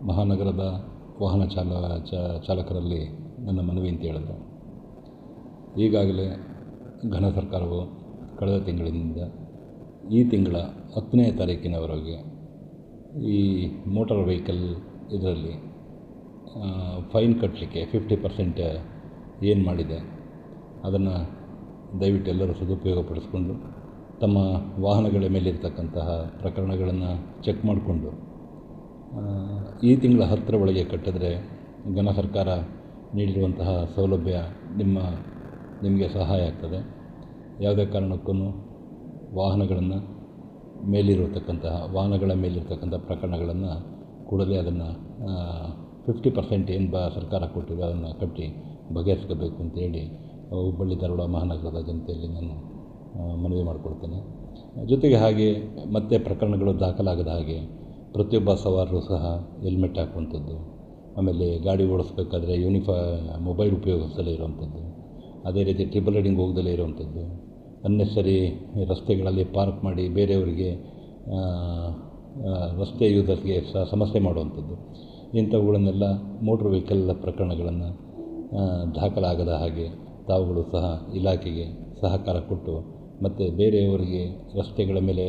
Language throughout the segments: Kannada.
ಮಹಾನಗರದ ವಾಹನ ಚಾಲಕರಲ್ಲಿ ನನ್ನ ಮನವಿ ಅಂತ ಹೇಳಿದ್ರೆ, ಈಗಾಗಲೇ ಘನ ಸರ್ಕಾರವು ಕಳೆದ ತಿಂಗಳಿನಿಂದ ಈ ತಿಂಗಳ 10ನೇ ತಾರೀಕಿನವರೆಗೆ ಈ ಮೋಟಾರ್ ವೆಹಿಕಲ್ ಇದರಲ್ಲಿ ಫೈನ್ ಕಟ್ಟಲಿಕ್ಕೆ 50% ಏನು ಮಾಡಿದೆ ಅದನ್ನು ದಯವಿಟ್ಟು ಎಲ್ಲರೂ ಸದುಪಯೋಗಪಡಿಸ್ಕೊಂಡು ತಮ್ಮ ವಾಹನಗಳ ಮೇಲಿರ್ತಕ್ಕಂತಹ ಪ್ರಕರಣಗಳನ್ನು ಚೆಕ್ ಮಾಡಿಕೊಂಡು ಈ ತಿಂಗಳ 10ರ ಒಳಗೆ ಕಟ್ಟಿದ್ರೆ ಘನ ಸರ್ಕಾರ ನೀಡಿರುವಂತಹ ಸೌಲಭ್ಯ ನಿಮಗೆ ಸಹಾಯ ಆಗ್ತದೆ. ಯಾವುದೇ ಕಾರಣಕ್ಕೂ ವಾಹನಗಳ ಮೇಲಿರ್ತಕ್ಕಂಥ ಪ್ರಕರಣಗಳನ್ನು ಕೂಡಲೇ ಅದನ್ನು 50% ಏನು ಸರ್ಕಾರ ಕೊಟ್ಟಿದೆ ಅದನ್ನು ಕಟ್ಟಿ ಬಗೆಹರಿಸ್ಕೋಬೇಕು ಅಂತೇಳಿ ಹುಬ್ಬಳ್ಳಿ ಧಾರವಾಡ ಮಹಾನಗರದ ಜನತೆಯಲ್ಲಿ ನಾನು ಮನವಿ ಮಾಡಿಕೊಡ್ತೇನೆ. ಜೊತೆಗೆ ಹಾಗೆ ಮತ್ತೆ ಪ್ರಕರಣಗಳು ದಾಖಲಾಗದ ಹಾಗೆ ಪ್ರತಿಯೊಬ್ಬ ಸವಾರರು ಸಹ ಹೆಲ್ಮೆಟ್ ಹಾಕುವಂಥದ್ದು, ಆಮೇಲೆ ಗಾಡಿ ಓಡಿಸ್ಬೇಕಾದ್ರೆ ಮೊಬೈಲ್ ಉಪಯೋಗಿಸದೇ ಇರುವಂಥದ್ದು, ಅದೇ ರೀತಿ ಟ್ರಿಬಲ್ ರೈಡಿಂಗ್ ಹೋಗದಲ್ಲೇ ಇರುವಂಥದ್ದು, ಅನ್ನೆಸರಿ ರಸ್ತೆಗಳಲ್ಲಿ ಪಾರ್ಕ್ ಮಾಡಿ ಬೇರೆಯವರಿಗೆ ರಸ್ತೆ ಯೂಸರ್ಸ್ಗೆ ಸಮಸ್ಯೆ ಮಾಡುವಂಥದ್ದು, ಇಂಥವುಗಳನ್ನೆಲ್ಲ ಮೋಟ್ರ್ ವೆಹಿಕಲ್ ಪ್ರಕರಣಗಳನ್ನು ದಾಖಲಾಗದ ಹಾಗೆ ತಾವುಗಳು ಸಹ ಇಲಾಖೆಗೆ ಸಹಕಾರ ಕೊಟ್ಟು ಮತ್ತು ಬೇರೆಯವರಿಗೆ ರಸ್ತೆಗಳ ಮೇಲೆ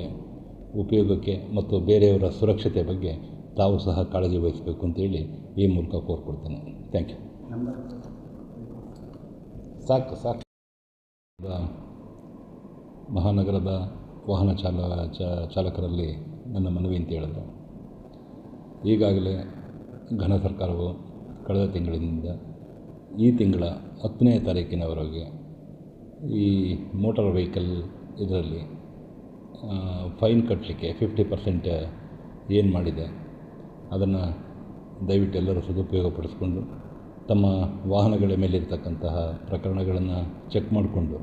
ಉಪಯೋಗಕ್ಕೆ ಮತ್ತು ಬೇರೆಯವರ ಸುರಕ್ಷತೆ ಬಗ್ಗೆ ತಾವು ಸಹ ಕಾಳಜಿ ವಹಿಸಬೇಕು ಅಂತೇಳಿ ಈ ಮೂಲಕ ಕೋರ್ಕೊಡ್ತೇನೆ. Thank you. ಸಾಕು. ಮಹಾನಗರದ ವಾಹನ ಚಾಲಕರಲ್ಲಿ ನನ್ನ ಮನವಿ ಅಂತ ಹೇಳಿದ್ರೆ, ಈಗಾಗಲೇ ಘನ ಸರ್ಕಾರವು ಕಳೆದ ತಿಂಗಳಿನಿಂದ ಈ ತಿಂಗಳ 10ನೇ ತಾರೀಕಿನವರೆಗೆ ಈ ಮೋಟಾರ್ ವೆಹಿಕಲ್ ಇದರಲ್ಲಿ ಫೈನ್ ಕಟ್ಟಲಿಕ್ಕೆ 50% ಏನು ಮಾಡಿದೆ ಅದನ್ನು ದಯವಿಟ್ಟು ಎಲ್ಲರೂ ಸದುಪಯೋಗಪಡಿಸ್ಕೊಂಡು ತಮ್ಮ ವಾಹನಗಳ ಮೇಲಿರ್ತಕ್ಕಂತಹ ಪ್ರಕರಣಗಳನ್ನು ಚೆಕ್ ಮಾಡಿಕೊಂಡು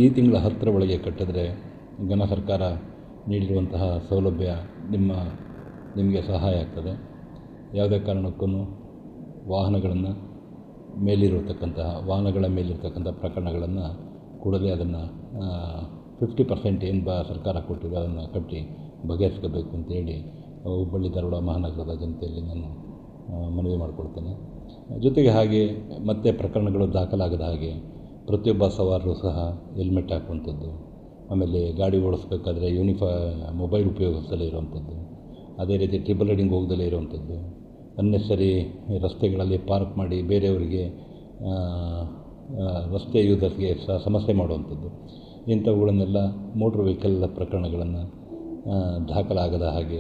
ಈ ತಿಂಗಳ 10ರ ಒಳಗೆ ಕಟ್ಟಿದ್ರೆ ಘನ ಸರ್ಕಾರ ನೀಡಿರುವಂತಹ ಸೌಲಭ್ಯ ನಿಮಗೆ ಸಹಾಯ ಆಗ್ತದೆ. ಯಾವುದೇ ಕಾರಣಕ್ಕೂ ವಾಹನಗಳ ಮೇಲಿರ್ತಕ್ಕಂಥ ಪ್ರಕರಣಗಳನ್ನು ಕೂಡಲೇ ಅದನ್ನು 50% ಏನು ಸರ್ಕಾರ ಕೊಟ್ಟಿದೆ ಅದನ್ನು ಕಟ್ಟಿ ಬಗೆಹರಿಸ್ಕೋಬೇಕು ಅಂತೇಳಿ ಹುಬ್ಬಳ್ಳಿ ಧಾರವಾಡ ಮಹಾನಗರದ ಜನತೆಯಲ್ಲಿ ನಾನು ಮನವಿ ಮಾಡಿಕೊಡ್ತೇನೆ. ಜೊತೆಗೆ ಹಾಗೆ ಮತ್ತೆ ಪ್ರಕರಣಗಳು ದಾಖಲಾಗದ ಹಾಗೆ ಪ್ರತಿಯೊಬ್ಬ ಸವಾರರು ಸಹ ಹೆಲ್ಮೆಟ್ ಹಾಕುವಂಥದ್ದು, ಆಮೇಲೆ ಗಾಡಿ ಓಡಿಸ್ಬೇಕಾದ್ರೆ ಮೊಬೈಲ್ ಉಪಯೋಗಿಸದೇ ಇರುವಂಥದ್ದು, ಅದೇ ರೀತಿ ಟ್ರಿಬಲ್ ರೈಡಿಂಗ್ ಹೋಗದಲ್ಲೇ ಇರುವಂಥದ್ದು, ಅನ್ನೆಸರಿ ರಸ್ತೆಗಳಲ್ಲಿ ಪಾರ್ಕ್ ಮಾಡಿ ಬೇರೆಯವರಿಗೆ ರಸ್ತೆ ಯೂಸರ್ಸ್ಗೆ ಸಮಸ್ಯೆ ಮಾಡುವಂಥದ್ದು, ಇಂಥವುಗಳನ್ನೆಲ್ಲ ಮೋಟ್ರ್ ವೆಹಿಕಲ್ ಪ್ರಕರಣಗಳನ್ನು ದಾಖಲಾಗದ ಹಾಗೆ